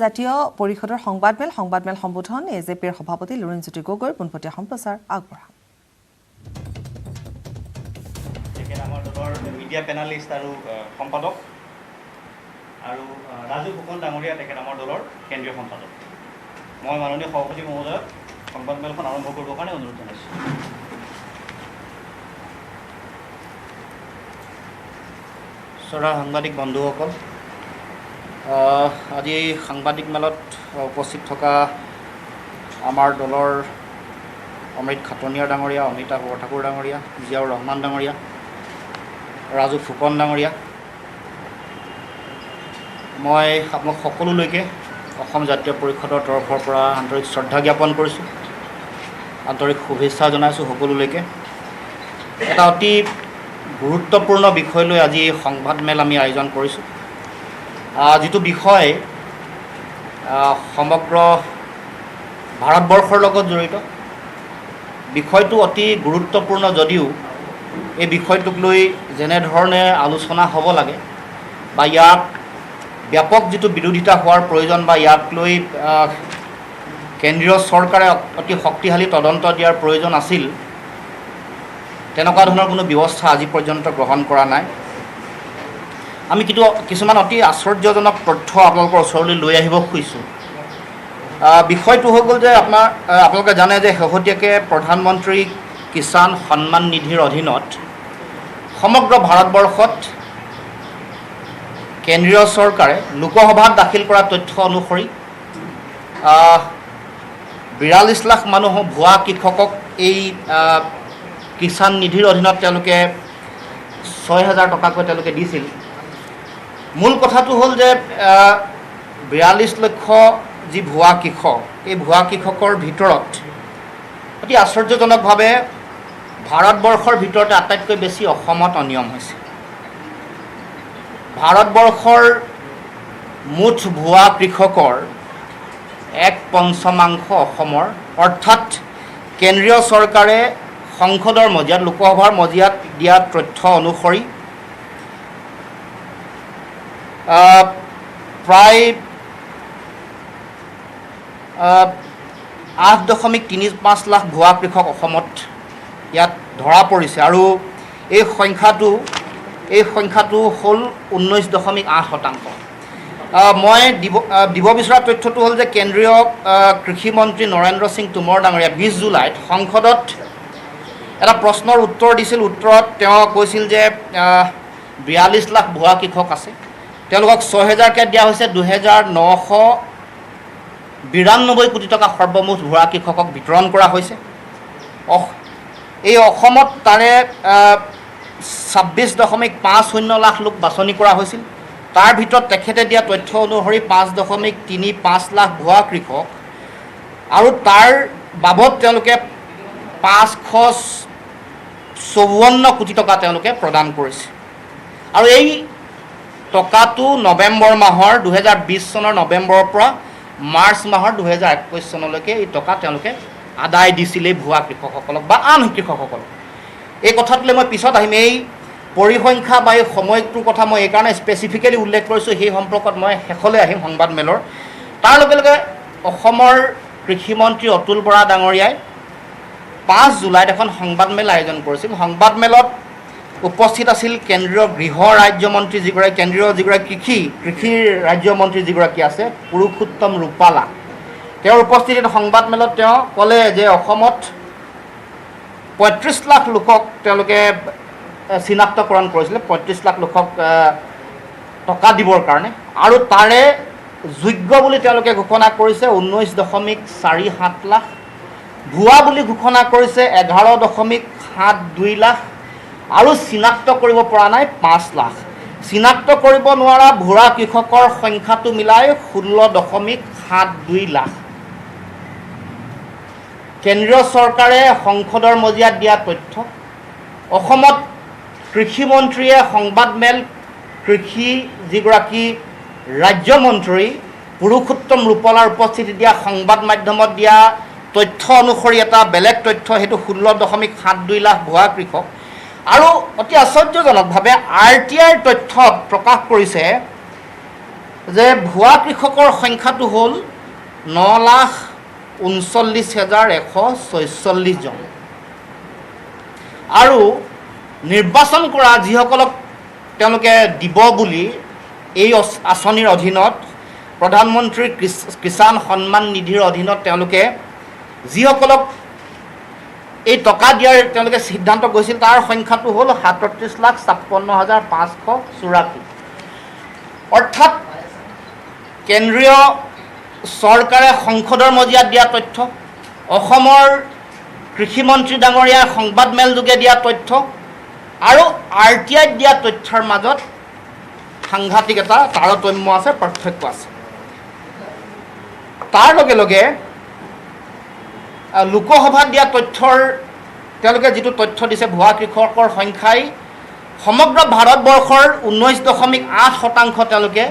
জাতীয় পৰিষদৰ সংবাদমেল সম্বোধন এজেপিৰ সভাপতি লুৰিণজ্যোতি গগৈৰ পোনপটীয়া সম্প্ৰচাৰ আগবঢ়াম। আমাৰ দলৰ মিডিয়া পেনালিষ্ট আৰু সম্পাদক আৰু ৰাজু ফুকন ডাঙৰীয়া তেখেত আমাৰ দলৰ কেন্দ্ৰীয় সম্পাদক। মই মাননীয় সভাপতি মহোদয়ক সংবাদমেলখন আৰম্ভ কৰিবৰ কাৰণে অনুৰোধ জনাইছোঁ। শ্ৰদ্ধা সাংবাদিক বন্ধুসকল, আজি সাংবাদিক মেলত উপস্থিত থকা আমাৰ দলৰ অমৃত খাটনিয়াৰ ডাঙৰীয়া, অমিতাভ বৰঠাকুৰ ডাঙৰীয়া, জিয়াউৰ ৰহমান ডাঙৰীয়া, ৰাজু ফুকন ডাঙৰীয়া, মই আপোনাক সকলোলৈকে অসম জাতীয় পৰিষদৰ তৰফৰ পৰা আন্তৰিক শ্ৰদ্ধা জ্ঞাপন কৰিছোঁ, আন্তৰিক শুভেচ্ছা জনাইছোঁ সকলোলৈকে। এটা অতি গুৰুত্বপূৰ্ণ বিষয় লৈ আজি সংবাদমেল আমি আয়োজন কৰিছোঁ। যিটো বিষয় সমগ্ৰ ভাৰতবৰ্ষৰ লগত জড়িত। বিষয়টো অতি গুৰুত্বপূৰ্ণ যদিও এই বিষয়টোক লৈ যেনেধৰণে আলোচনা হ'ব লাগে বা ইয়াক ব্যাপক যিটো বিৰোধিতা হোৱাৰ প্ৰয়োজন বা ইয়াক লৈ কেন্দ্ৰীয় চৰকাৰে অতি শক্তিশালী তদন্ত দিয়াৰ প্ৰয়োজন আছিল, তেনেকুৱা ধৰণৰ কোনো ব্যৱস্থা আজি পৰ্যন্ত গ্ৰহণ কৰা নাই। আমি কিছুমান অতি আশ্চৰ্যজনক তথ্য আপোনালোকৰ ওচৰলৈ লৈ আহিব খুজিছোঁ। বিষয়টো হৈ গ'ল যে আপোনালোকে জানে যে শেহতীয়াকৈ প্ৰধানমন্ত্ৰী কিষাণ সন্মান নিধিৰ অধীনত সমগ্ৰ ভাৰতবৰ্ষত কেন্দ্ৰীয় চৰকাৰে লোকসভাত দাখিল কৰা তথ্য অনুসৰি ৪২ লাখ মানুহ ভুৱা কৃষকক এই কিষাণ নিধিৰ অধীনত তেওঁলোকে ৬,০০০ টকাকৈ তেওঁলোকে দিছিল। মূল কথাটো হ'ল যে ৪২ লক্ষ যি ভুৱা কৃষক, এই ভুৱা কৃষকৰ ভিতৰত অতি আশ্চৰ্যজনকভাৱে ভাৰতবৰ্ষৰ ভিতৰতে আটাইতকৈ বেছি অসমত অনিয়ম হৈছে। ভাৰতবৰ্ষৰ মুঠ ভুৱা কৃষকৰ ১/৫ অসমৰ, অৰ্থাৎ কেন্দ্ৰীয় চৰকাৰে সংসদৰ মজিয়াত, লোকসভাৰ মজিয়াত দিয়া তথ্য অনুসৰি প্ৰায় ৮.৩৫ লাখ ভুৱা কৃষক অসমত ইয়াত ধৰা পৰিছে আৰু এই সংখ্যাটো হ'ল ১৯.৮%। মই দিব বিচৰা তথ্যটো হ'ল যে কেন্দ্ৰীয় কৃষিমন্ত্ৰী নৰেন্দ্ৰ সিং টোমৰ ডাঙৰীয়া ২০ জুলাইত সংসদত এটা প্ৰশ্নৰ উত্তৰ দিছিল। উত্তৰত তেওঁ কৈছিল যে ৪২ লাখ ভুৱা কৃষক আছে, তেওঁলোকক ৬,০০০কৈ দিয়া হৈছে, ২,৯৯২ কোটি টকা সৰ্বমুঠ ভুৱা কৃষকক বিতৰণ কৰা হৈছে। এই অসমত তাৰে ২৬.৫০ লাখ লোক বাছনি কৰা হৈছিল। তাৰ ভিতৰত তেখেতে দিয়া তথ্য অনুসৰি ৫.৩৫ লাখ ভুৱা কৃষক আৰু তাৰ বাবদ তেওঁলোকে ৫৫৪ কোটি টকা তেওঁলোকে প্ৰদান কৰিছে। আৰু এই টকাটো নৱেম্বৰ মাহৰ ২০২০ চনৰ নৱেম্বৰৰ পৰা মাৰ্চ মাহৰ ২০২১ চনলৈকে এই টকা তেওঁলোকে আদায় দিছিল এই ভুৱা কৃষকসকলক বা আন কৃষকসকলক। এই কথাটোলৈ মই পিছত আহিম। এই পৰিসংখ্যা বা এই সময়টোৰ কথা মই এইকাৰণে স্পেচিফিকেলি উল্লেখ কৰিছোঁ, সেই সম্পৰ্কত মই শেষলৈ আহিম সংবাদমেলৰ। তাৰ লগে লগে অসমৰ কৃষিমন্ত্ৰী অতুল বৰা ডাঙৰীয়াই ৫ জুলাইত এখন সংবাদমেল আয়োজন কৰিছিল। সংবাদমেলত উপস্থিত আছিল কেন্দ্ৰীয় গৃহ ৰাজ্যমন্ত্ৰী কেন্দ্ৰীয় যিগৰাকী কৃষি ৰাজ্যমন্ত্ৰী যিগৰাকী আছে, পুৰুষোত্তম ৰূপালা। তেওঁৰ উপস্থিতিত সংবাদমেলত তেওঁ ক'লে যে অসমত ৩৫ লাখ লোকক তেওঁলোকে চিনাক্তকৰণ কৰিছিলে, ৩৫ লাখ লোকক টকা দিবৰ কাৰণে, আৰু তাৰে যোগ্য বুলি তেওঁলোকে ঘোষণা কৰিছে ১৯.৪৭ লাখ, ভুৱা বুলি ঘোষণা কৰিছে ১১.৭২ লাখ, আৰু চিনাক্ত কৰিব পৰা নাই ৫ লাখ। চিনাক্ত কৰিব নোৱাৰা ভুৱা কৃষকৰ সংখ্যাটো মিলাই ১৬.৭২ লাখ। কেন্দ্ৰীয় চৰকাৰে সংসদৰ মজিয়াত দিয়া তথ্য। অসমত কৃষিমন্ত্ৰীয়ে সংবাদমেল কৃষি যিগৰাকী ৰাজ্যমন্ত্ৰী পুৰুষোত্তম ৰূপালাৰ উপস্থিতি দিয়া সংবাদ মাধ্যমত দিয়া তথ্য অনুসৰি এটা বেলেগ তথ্য, সেইটো 16.72 লাখ ভুৱা কৃষক। আৰু অতি আশ্চৰ্যজনকভাৱে RTIৰ তথ্য প্ৰকাশ কৰিছে যে ভুৱা কৃষকৰ সংখ্যাটো হ'ল 9,39,146 জন আৰু নিৰ্বাচন কৰা যিসকলক তেওঁলোকে দিব বুলি এই আঁচনিৰ অধীনত প্ৰধানমন্ত্ৰী কিষাণ সন্মান নিধিৰ অধীনত তেওঁলোকে যিসকলক এই টকা দিয়াৰ তেওঁলোকে সিদ্ধান্ত কৰিছিল তাৰ সংখ্যাটো হ'ল 37,56,584 অৰ্থাৎ কেন্দ্ৰীয় চৰকাৰে সংসদৰ মজিয়াত দিয়া তথ্য অসমৰ কৃষিমন্ত্ৰী ডাঙৰীয়াই সংবাদমেলযোগে দিয়া তথ্য আৰু RTIত দিয়া তথ্যৰ মাজত সাংঘাতিক এটা তাৰতম্য আছে পাৰ্থক্য আছে তাৰ লগে লগে লোকসভাত দিয়া তথ্যৰ তেওঁলোকে যিটো তথ্য দিছে ভুৱা কৃষকৰ সংখ্যাই সমগ্ৰ ভাৰতবৰ্ষৰ 19.8% তেওঁলোকে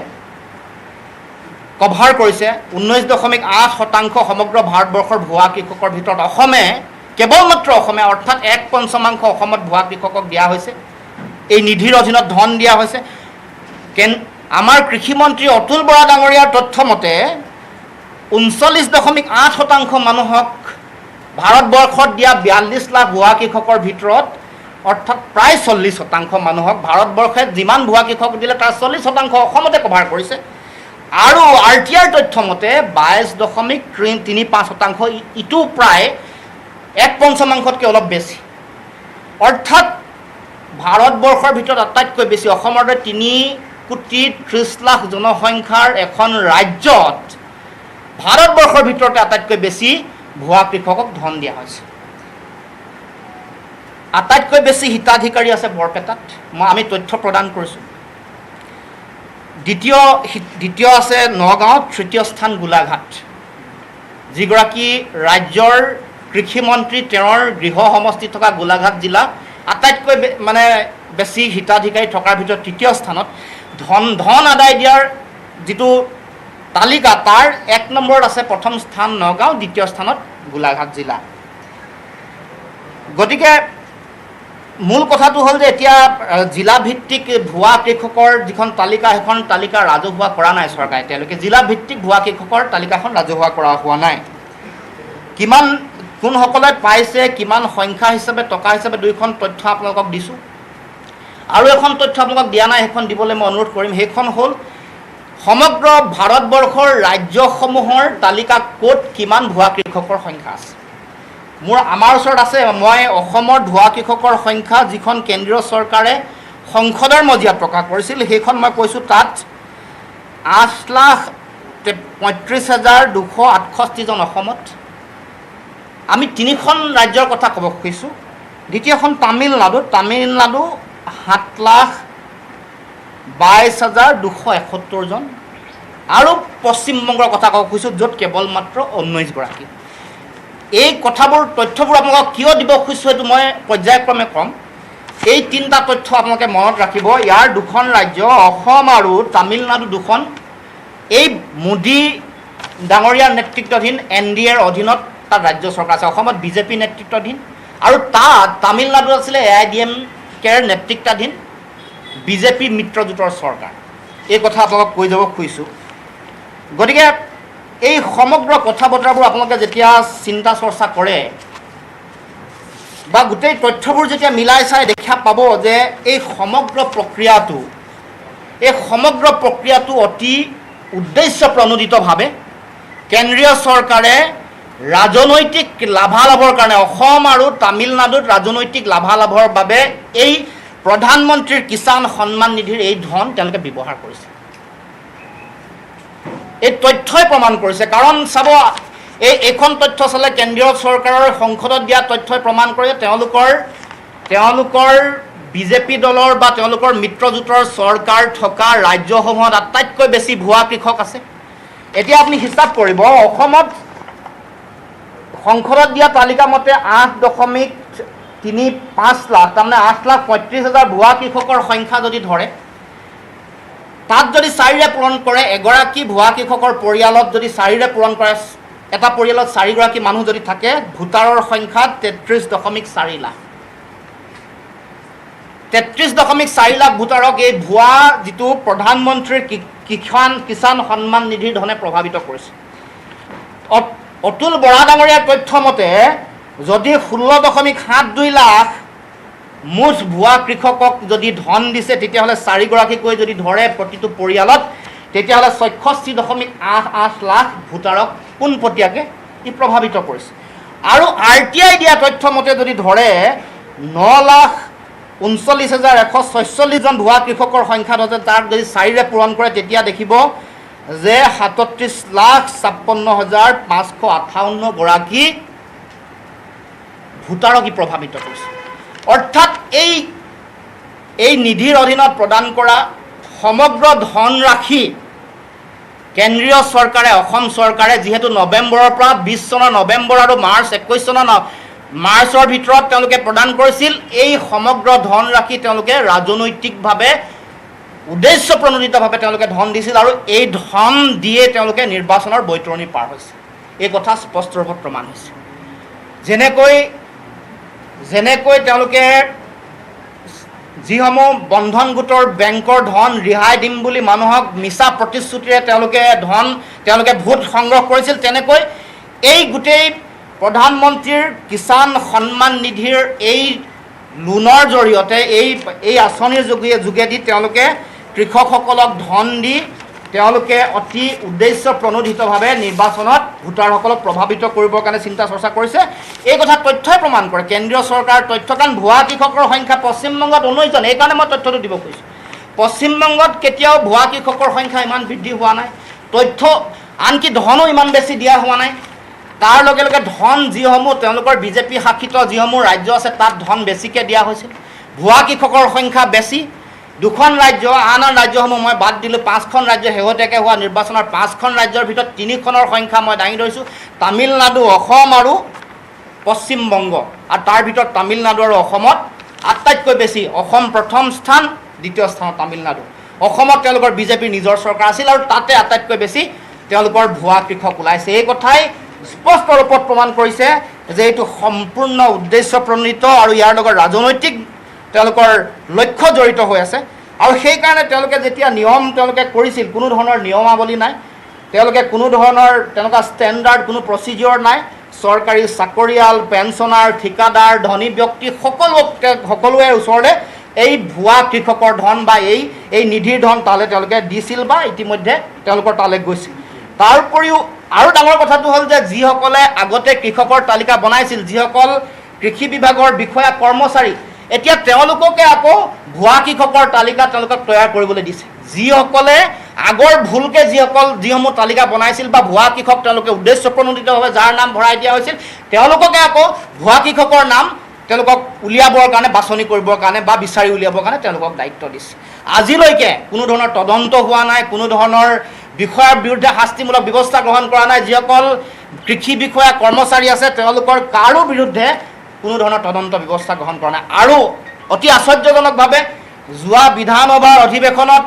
কভাৰ কৰিছে 19.8% সমগ্ৰ ভাৰতবৰ্ষৰ ভুৱা কৃষকৰ ভিতৰত অসমে কেৱল মাত্ৰ অসমে অৰ্থাৎ 1/5 অসমত ভুৱা কৃষকক দিয়া হৈছে এই নিধিৰ অধীনত ধন দিয়া হৈছে আমাৰ কৃষিমন্ত্ৰী অতুল বৰা ডাঙৰীয়াৰ তথ্য মতে 39.8% মানুহক ভাৰতবৰ্ষত দিয়া 42 লাখ ভুৱা কৃষকৰ ভিতৰত অৰ্থাৎ প্ৰায় 40% মানুহক ভাৰতবৰ্ষে যিমান ভুৱা কৃষক দিলে তাৰ 40% অসমতে কভাৰ কৰিছে আৰু RTIৰ তথ্য মতে 22.35% ইটো প্ৰায় 1/5তকৈ অলপ বেছি অৰ্থাৎ ভাৰতবৰ্ষৰ ভিতৰত আটাইতকৈ বেছি অসমৰ 3,30,00,000 জনসংখ্যাৰ এখন ৰাজ্যত ভাৰতবৰ্ষৰ ভিতৰতে আটাইতকৈ বেছি ভুৱা কৃষকক ধন দিয়া হৈছে আটাইতকৈ বেছি হিতাধিকাৰী আছে বৰপেটাত আমি তথ্য প্ৰদান কৰিছোঁ দ্বিতীয় আছে নগাঁৱত তৃতীয় স্থান গোলাঘাট যিগৰাকী ৰাজ্যৰ কৃষিমন্ত্ৰী তেওঁৰ গৃহ সমষ্টি থকা গোলাঘাট জিলা আটাইতকৈ মানে বেছি হিতাধিকাৰী থকাৰ ভিতৰত তৃতীয় স্থানত ধন আদায় দিয়াৰ যিটো তালিকা তাৰ 1 নম্বৰত আছে প্ৰথম স্থান নগাঁও দ্বিতীয় স্থানত গোলাঘাট জিলা গতিকে মূল কথাটো হ'ল যে এতিয়া জিলা ভিত্তিক ভুৱা কৃষকৰ যিখন তালিকা সেইখন তালিকা ৰাজহুৱা কৰা নাই চৰকাৰে তেওঁলোকে জিলা ভিত্তিক ভুৱা কৃষকৰ তালিকাখন ৰাজহুৱা কৰা হোৱা নাই কিমান কোনসকলে পাইছে কিমান সংখ্যা হিচাপে টকা হিচাপে দুইখন তথ্য আপোনালোকক দিছোঁ আৰু এখন তথ্য আপোনালোকক দিয়া নাই সেইখন দিবলৈ মই অনুৰোধ কৰিম সেইখন হ'ল সমগ্ৰ ভাৰতবৰ্ষৰ ৰাজ্যসমূহৰ তালিকা ক'ত কিমান ভুৱা কৃষকৰ সংখ্যা আছে আমাৰ ওচৰত আছে মই অসমৰ ভুৱা কৃষকৰ সংখ্যা যিখন কেন্দ্ৰীয় চৰকাৰে সংসদৰ মজিয়াত প্ৰকাশ কৰিছিল সেইখন মই কৈছোঁ তাত 8,35,268 জন অসমত আমি 3খন ৰাজ্যৰ কথা ক'ব খুজিছোঁ দ্বিতীয়খন তামিলনাডু 7,22,271 জন আৰু পশ্চিমবংগৰ কথা ক'ব খুজিছোঁ য'ত কেৱল মাত্ৰ 19 গৰাকী এই কথাবোৰ তথ্যবোৰ আপোনালোকক কিয় দিব খুজিছোঁ সেইটো মই পৰ্যায়ক্ৰমে ক'ম এই তিনিটা তথ্য আপোনালোকে মনত ৰাখিব ইয়াৰ দুখন ৰাজ্য অসম আৰু তামিলনাডু দুখন এই মোদী ডাঙৰীয়াৰ নেতৃত্বাধীন NDAৰ অধীনত তাত ৰাজ্য চৰকাৰ আছে অসমত বিজেপি নেতৃত্বাধীন আৰু তাত তামিলনাডুত আছিলে AIADMKৰ নেতৃত্বাধীন বিজেপি মিত্ৰজোঁটৰ চৰকাৰ এই কথা আপোনালোকক কৈ যাব খুজিছোঁ গতিকে এই সমগ্ৰ কথা বতৰাবোৰ আপোনালোকে যেতিয়া চিন্তা চৰ্চা কৰে বা গোটেই তথ্যবোৰ যেতিয়া মিলাই চাই দেখা পাব যে এই সমগ্ৰ প্ৰক্ৰিয়াটো অতি উদ্দেশ্য প্ৰণোদিতভাৱে কেন্দ্ৰীয় চৰকাৰে ৰাজনৈতিক লাভালাভৰ কাৰণে অসম আৰু তামিলনাডুত ৰাজনৈতিক লাভালাভৰ বাবে এই প্ৰধানমন্ত্ৰীৰ কিষাণ সন্মান নিধিৰ এই ধন তেওঁলোকে ব্যৱহাৰ কৰিছে এই তথ্যই প্ৰমাণ কৰিছে কাৰণ চাব এইখন তথ্য চালে কেন্দ্ৰীয় চৰকাৰৰ সংসদত দিয়া তথ্যই প্ৰমাণ কৰে তেওঁলোকৰ বিজেপি দলৰ বা তেওঁলোকৰ মিত্ৰজোঁটৰ চৰকাৰ থকা ৰাজ্যসমূহত আটাইতকৈ বেছি ভুৱা কৃষক আছে এতিয়া আপুনি হিচাপ কৰিব অসমত সংসদত দিয়া তালিকা মতে 8.35 লাখ তাৰমানে 8,35,000 ভুৱা কৃষকৰ সংখ্যা যদি ধৰে তাত যদি 4ৰে পূৰণ কৰে এগৰাকী ভুৱা কৃষকৰ পৰিয়ালত যদি 4ৰে পূৰণ কৰে এটা পৰিয়ালত 4 গৰাকী মানুহ যদি থাকে ভোটাৰৰ সংখ্যা 33.4 লাখ 33.4 লাখ ভোটাৰক এই ভুৱা যিটো প্ৰধানমন্ত্ৰীৰ কিষাণ সন্মান নিধিৰ ধনে প্ৰভাৱিত কৰিছে। অতুল বৰা ডাঙৰীয়াৰ তথ্য মতে যদি 16.72 লাখ মুঠ ভুৱা কৃষকক যদি ধন দিছে, তেতিয়াহ'লে 4গৰাকীকৈ যদি ধৰে প্ৰতিটো পৰিয়ালত, তেতিয়াহ'লে 66.88 লাখ ভোটাৰক পোনপটীয়াকৈ ই প্ৰভাৱিত কৰিছে। আৰু RTI দিয়া তথ্য মতে যদি ধৰে 9,39,146 জন ভুৱা কৃষকৰ সংখ্যা ধৰে, তাক যদি 4ৰে পূৰণ কৰে তেতিয়া দেখিব যে 37,56,558 গৰাকী ভোটাৰক ই প্ৰভাৱিত কৰিছে। অৰ্থাৎ এই নিধিৰ অধীনত প্ৰদান কৰা সমগ্ৰ ধনৰাশি কেন্দ্ৰীয় চৰকাৰে, অসম চৰকাৰে যিহেতু নৱেম্বৰৰ পৰা 20 চনৰ নৱেম্বৰ আৰু মাৰ্চ 21 চনৰ মাৰ্চৰ ভিতৰত তেওঁলোকে প্ৰদান কৰিছিল, এই সমগ্ৰ ধনৰাশি তেওঁলোকে ৰাজনৈতিকভাৱে উদ্দেশ্যপ্ৰণোদিতভাৱে তেওঁলোকে ধন দিছিল আৰু এই ধন দিয়ে তেওঁলোকে নিৰ্বাচনৰ বৈতৰণি পাৰ হৈছে। এই কথা স্পষ্ট ৰূপত প্ৰমাণ হৈছে। যেনেকৈ তেওঁলোকে যিসমূহ বন্ধন গোটৰ বেংকৰ ধন ৰেহাই দিম বুলি মানুহক মিছা প্ৰতিশ্ৰুতিৰে তেওঁলোকে ভোট সংগ্ৰহ কৰিছিল, তেনেকৈ এই গোটেই প্ৰধানমন্ত্ৰীৰ কিষাণ সন্মান নিধিৰ এই লোনৰ জৰিয়তে এই আঁচনিৰ যোগেদি তেওঁলোকে কৃষকসকলক ধন দি তেওঁলোকে অতি উদ্দেশ্য প্ৰণোদিতভাৱে নিৰ্বাচনত ভোটাৰসকলক প্ৰভাৱিত কৰিবৰ কাৰণে চিন্তা চৰ্চা কৰিছে। এই কথা তথ্যই প্ৰমাণ কৰে, কেন্দ্ৰীয় চৰকাৰৰ তথ্য। কাৰণ ভুৱা কৃষকৰ সংখ্যা পশ্চিমবংগত 19 জন। এইকাৰণে মই তথ্যটো দিব খুজিছোঁ। পশ্চিমবংগত কেতিয়াও ভুৱা কৃষকৰ সংখ্যা ইমান বৃদ্ধি হোৱা নাই, তথ্য আনকি ধনো ইমান বেছি দিয়া হোৱা নাই। তাৰ লগে লগে ধন যিসমূহ তেওঁলোকৰ বিজেপি শাসিত যিসমূহ ৰাজ্য আছে তাত ধন বেছিকৈ দিয়া হৈছিল। ভুৱা কৃষকৰ সংখ্যা বেছি। 2খন ৰাজ্য, আন ৰাজ্যসমূহ মই বাদ দিলোঁ। 5খন ৰাজ্য শেহতীয়াকৈ হোৱা নিৰ্বাচনৰ 5খন ৰাজ্যৰ ভিতৰত 3খনৰ সংখ্যা মই দাঙি ধৰিছোঁ, তামিলনাডু, অসম আৰু পশ্চিমবংগ। আৰু তাৰ ভিতৰত তামিলনাডু আৰু অসমত আটাইতকৈ বেছি। অসম প্ৰথম স্থান, দ্বিতীয় স্থানত তামিলনাডু। অসমত তেওঁলোকৰ বিজেপিৰ নিজৰ চৰকাৰ আছিল আৰু তাতে আটাইতকৈ বেছি তেওঁলোকৰ ভুৱা কৃষক ওলাইছে। এই কথাই স্পষ্ট ৰূপত প্ৰমাণ কৰিছে যে এইটো সম্পূৰ্ণ উদ্দেশ্যপ্ৰণোদিত আৰু ইয়াৰ লগত ৰাজনৈতিক তেওঁলোকৰ লক্ষ্য জড়িত হৈ আছে। আৰু সেইকাৰণে তেওঁলোকে যেতিয়া নিয়ম তেওঁলোকে কৰিছিল, কোনো ধৰণৰ নিয়মাৱলী নাই, তেওঁলোকে কোনো ধৰণৰ তেনেকুৱা ষ্টেণ্ডাৰ্ড কোনো প্ৰচিডিঅ'ৰ নাই। চৰকাৰী চাকৰিয়াল, পেঞ্চনাৰ, ঠিকাদাৰ, ধনী ব্যক্তি সকলোৰে ওচৰলৈ এই ভুৱা কৃষকৰ ধন বা এই নিধিৰ ধন তালৈ তেওঁলোকে দিছিল বা ইতিমধ্যে তেওঁলোকৰ তালৈ গৈছিল। তাৰ উপৰিও আৰু ডাঙৰ কথাটো হ'ল যে যিসকলে আগতে কৃষকৰ তালিকা বনাইছিল, যিসকল কৃষি বিভাগৰ বিষয়া কৰ্মচাৰী, এতিয়া তেওঁলোককে আকৌ ভুৱা কৃষকৰ তালিকা তেওঁলোকক তৈয়াৰ কৰিবলৈ দিছে। যিসকলে আগৰ ভুলকৈ যিসমূহ তালিকা বনাইছিল বা ভুৱা কৃষক তেওঁলোকে উদ্দেশ্যপ্ৰণোদিতভাৱে যাৰ নাম ভৰাই দিয়া হৈছিল, তেওঁলোককে আকৌ ভুৱা কৃষকৰ নাম তেওঁলোকক উলিয়াবৰ কাৰণে, বাছনি কৰিবৰ কাৰণে বা বিচাৰি উলিয়াবৰ কাৰণে তেওঁলোকক দায়িত্ব দিছে। আজিলৈকে কোনো ধৰণৰ তদন্ত হোৱা নাই, কোনো ধৰণৰ বিষয়াৰ বিৰুদ্ধে শাস্তিমূলক ব্যৱস্থা গ্ৰহণ কৰা নাই। যিসকল কৃষি বিষয়া কৰ্মচাৰী আছে তেওঁলোকৰ কাৰো বিৰুদ্ধে কোনো ধৰণৰ তদন্ত ব্যৱস্থা গ্ৰহণ কৰা নাই। আৰু অতি আশ্চৰ্যজনকভাৱে যোৱা বিধানসভাৰ অধিৱেশনত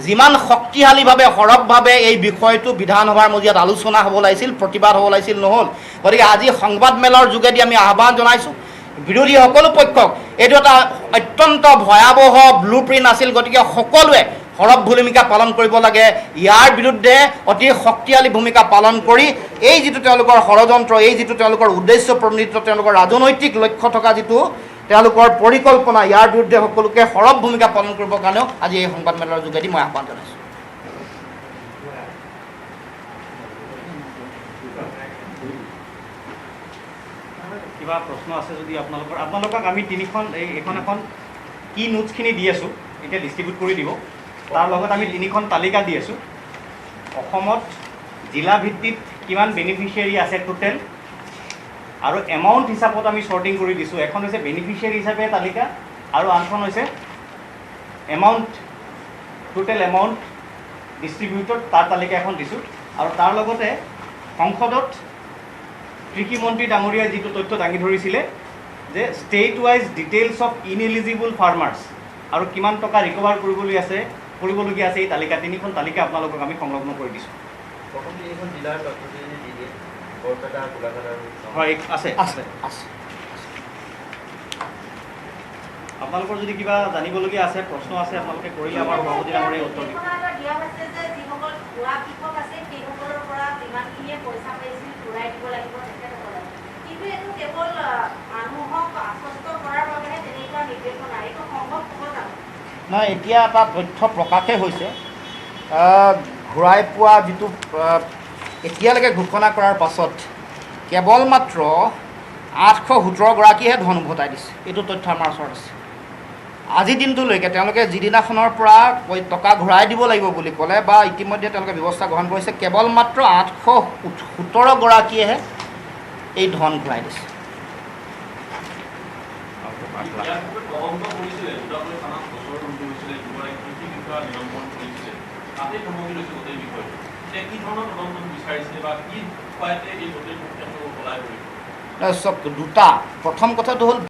যিমান শক্তিশালীভাৱে সৰবভাৱে এই বিষয়টো বিধানসভাৰ মজিয়াত আলোচনা হ'ব লাগিছিল, প্ৰতিবাদ হ'ব লাগিছিল, নহ'ল। গতিকে আজি সংবাদমেলৰ যোগেদি আমি আহ্বান জনাইছোঁ বিৰোধী সকলো পক্ষক, এইটো এটা অত্যন্ত ভয়াৱহ ব্লু প্ৰিণ্ট আছিল। গতিকে সকলোৱে সৰব ভূমিকা পালন কৰিব লাগে। ইয়াৰ বিৰুদ্ধে অতি শক্তিশালী ভূমিকা পালন কৰি এই যিটো তেওঁলোকৰ ষড়যন্ত্ৰ, এই যিটো তেওঁলোকৰ উদ্দেশ্যপ্ৰণোদিত তেওঁলোকৰ ৰাজনৈতিক লক্ষ্য থকা যিটো তেওঁলোকৰ পৰিকল্পনা, ইয়াৰ বিৰুদ্ধে সকলোকে সৰব ভূমিকা পালন কৰিবৰ কাৰণেও আজি এই সংবাদমেলৰ যোগেদি মই আহ্বান জনাইছোঁ। কিবা প্ৰশ্ন আছে যদি আপোনালোকক আমি এখন কি নোটছখিনি দি আছোঁ, এতিয়া ডিষ্ট্ৰিবিউট কৰি দিব। তাৰ লগত আমি 3খন তালিকা দি আছোঁ। অসমত জিলা ভিত্তিত কিমান বেনিফিচিয়াৰী আছে টোটেল, আৰু এমাউণ্ট হিচাপত আমি শ্বৰ্টিং কৰি দিছোঁ। এখন হৈছে বেনিফিচিয়াৰী হিচাপে তালিকা আৰু আনখন হৈছে এমাউণ্ট, টোটেল এমাউণ্ট ডিষ্ট্ৰিবিউটড, তাৰ তালিকা এখন দিছোঁ। আৰু তাৰ লগতে সংসদত কৃষি মন্ত্ৰী ডাঙৰীয়াই যিটো তথ্য দাঙি ধৰিছিলে যে state wise details of ineligible farmers আৰু কিমান টকা ৰিকভাৰ কৰিবলগীয়া আছে এই তালিকা, 3খন তালিকা আপোনালোকক আমি সংলগ্ন কৰি দিছোঁ। হয়, আছে আছে আছে। আপোনালোকৰ যদি কিবা জানিবলগীয়া আছে, প্ৰশ্ন আছে, আপোনালোকে কৰিলে আমাৰ সভাপতি ডাঙৰীয়াই উত্তৰ দিব। ভুৱা কৃষক আছে সেইসকলৰ পৰা যিমানখিনিয়ে পইচা পাইছিল ঘূৰাই দিব লাগিব তেখেতসকলে, কিন্তু এইটো কেৱল মানুহক আশ্বস্ত কৰাৰ বাবেহে তেনেকুৱা নিৰ্দেশনা, এইটো সম্ভৱ হ'ব জানো? নাই, এতিয়া এটা তথ্য প্ৰকাশে হৈছে, ঘূৰাই পোৱা যিটো এতিয়ালৈকে ঘোষণা কৰাৰ পাছত কেৱল মাত্ৰ 817গৰাকীহে ধন উভতাই দিছে। এইটো তথ্য আমাৰ ওচৰত আছে। আজি দিনটোলৈকে তেওঁলোকে যিদিনাখনৰ পৰা টকা ঘূৰাই দিব লাগিব বুলি ক'লে বা ইতিমধ্যে তেওঁলোকে ব্যৱস্থা গ্ৰহণ কৰিছে, কেৱল মাত্ৰ 817গৰাকীয়েহে এই ধন ঘূৰাই দিছে। দুটা, প্ৰথম কথাটো হ'ল